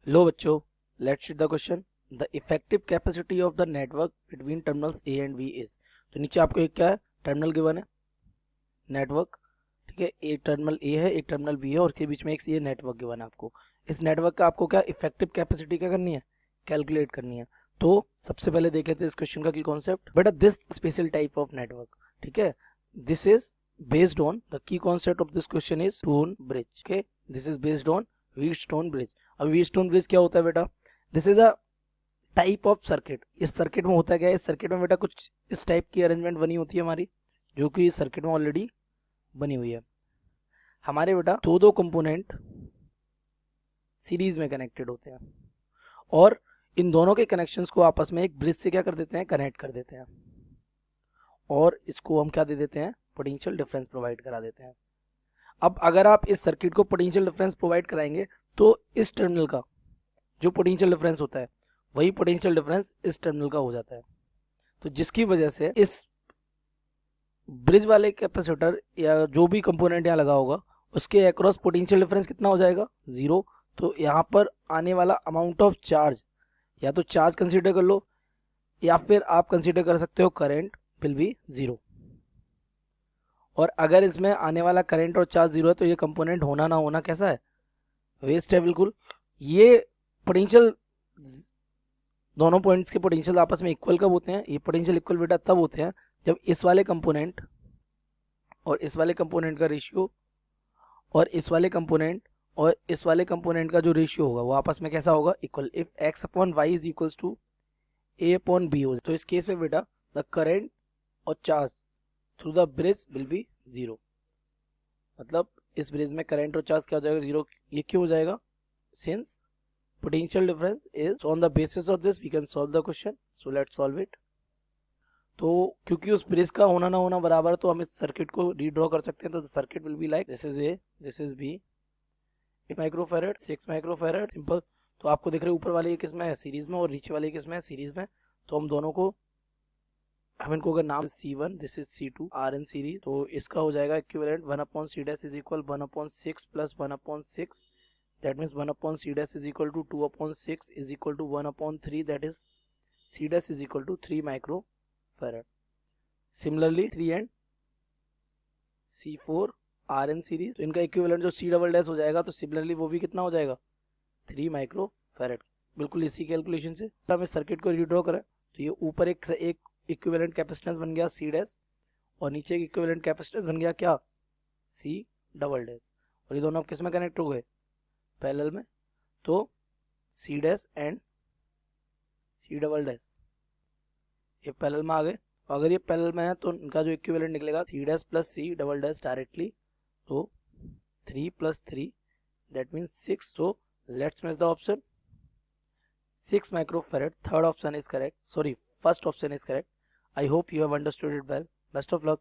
लो बच्चों, let's read the question. The effective capacity of the network between terminals A and B is. तो नीचे आपको एक क्या है, टर्मिनल गिवन है, नेटवर्क, ठीक है। एक टर्मिनल ए है, एक टर्मिनल बी है और उसके बीच में एक ये नेटवर्क गिवन है आपको। इस नेटवर्क का आपको क्या इफेक्टिव कैपेसिटी क्या करनी है, कैलकुलेट करनी है। तो सबसे पहले देख लेते हैं इस क्वेश्चन का की कॉन्सेप्ट। बेटा this special type of network, ठीक है, this is based on the key concept of this question is stone bridge. Okay, this is based on Wheatstone bridge. अब व्हीटस्टोन ब्रिज क्या होता है बेटा, this is a type of circuit. इस circuit में होता क्या है, इस सर्किट में बेटा कुछ इस टाइप की अरेंजमेंट बनी होती है हमारी, जो कि इस सर्किट में ऑलरेडी बनी हुई है। हमारे बेटा दो दो कंपोनेंट सीरीज में कनेक्टेड होते हैं और इन दोनों के कनेक्शंस को आपस में एक ब्रिज से क्या कर देते हैं, कनेक्ट कर देते हैं और इसको हम क्या दे देते हैं, पोटेंशियल डिफरेंस प्रोवाइड करा देते हैं। अब अगर आप इस सर्किट को पोटेंशियल डिफरेंस प्रोवाइड कराएंगे तो इस टर्मिनल का जो पोटेंशियल डिफरेंस होता है वही पोटेंशियल डिफरेंस इस टर्मिनल का हो जाता है। तो जिसकी वजह से इस ब्रिज वाले कैपेसिटर या जो भी कंपोनेंट यहाँ लगा होगा उसके अक्रॉस पोटेंशियल डिफरेंस कितना हो जाएगा, जीरो। तो यहाँ पर आने वाला अमाउंट ऑफ चार्ज, या तो चार्ज कंसीडर कर लो या फिर आप कंसीडर कर सकते हो करंट विल बी जीरो। और अगर इसमें आने वाला करंट और चार्ज जीरो है तो ये कंपोनेंट होना ना होना कैसा है, वेस्ट है बिल्कुल। ये पोटेंशियल, दोनों पॉइंट्स के पोटेंशियल आपस में इक्वल कब होते हैं, ये पोटेंशियल इक्वल बेटा तब होते हैं जब इस वाले कंपोनेंट और इस वाले कंपोनेंट का रेशियो और इस वाले कंपोनेंट और इस वाले कंपोनेंट का जो रेशियो होगा वो आपस में कैसा होगा, equal. If x upon y is equals to a upon b हो, तो इस केस में बेटा द करंट और charge through the bridge will be zero. मतलब इस ब्रिज में करंट और चार्ज क्या हो जाएगा, जीरो। ये क्यों हो जाएगा, since potential difference is, so on the basis of this we can solve the question, so let's solve it। तो क्योंकि उस ब्रिज का होना ना होना बराबर है तो हम इस सर्किट को रीड्रॉ कर सकते हैं। तो circuit will be like this is A, this is B, 8 microfarad 6 microfarad, simple. तो आपको दिख रहे ऊपर वाले किस में है, सीरीज में, और नीचे वाले किस में है, सीरीज में। तो हम दोनों को, हम इनको अगर नाम C1, this is C2 are in series, तो इसका हो जाएगा equivalent 1 upon C dash is equal 1 upon 6 plus 1 upon 6, that means 1 upon c dash is equal to 2 upon 6 is equal to 1 upon 3, that is c dash is equal to 3 microfarad। Similarly 3 and C4 are in series, तो इनका equivalent जो c double dash हो जाएगा तो similarly वो भी कितना हो जाएगा, 3 माइक्रोफैरड। बिल्कुल इसी कैलकुलेशन से हम इस सर्किट को रीड्रॉ करें तो ये ऊपर एक इक्विवेलेंट कैपेसिटेंस बन गया c डैश और नीचे एक इक्विवेलेंट कैपेसिटेंस बन गया क्या, c डबल डैश, और ये दोनों अब किस में कनेक्ट हो गए, पैरेलल में। तो C dash and C double dash ये पैरेलल में आ गए। तो अगर ये पैरेलल में है तो इनका जो इक्विवेलेंट निकलेगा C dash plus C double dash directly, तो 3 प्लस 3 दैट मीन्स 6। तो let's match the option, 6 microfarad, third option is correct, sorry first option is correct. I hope you have understood it well, best of luck.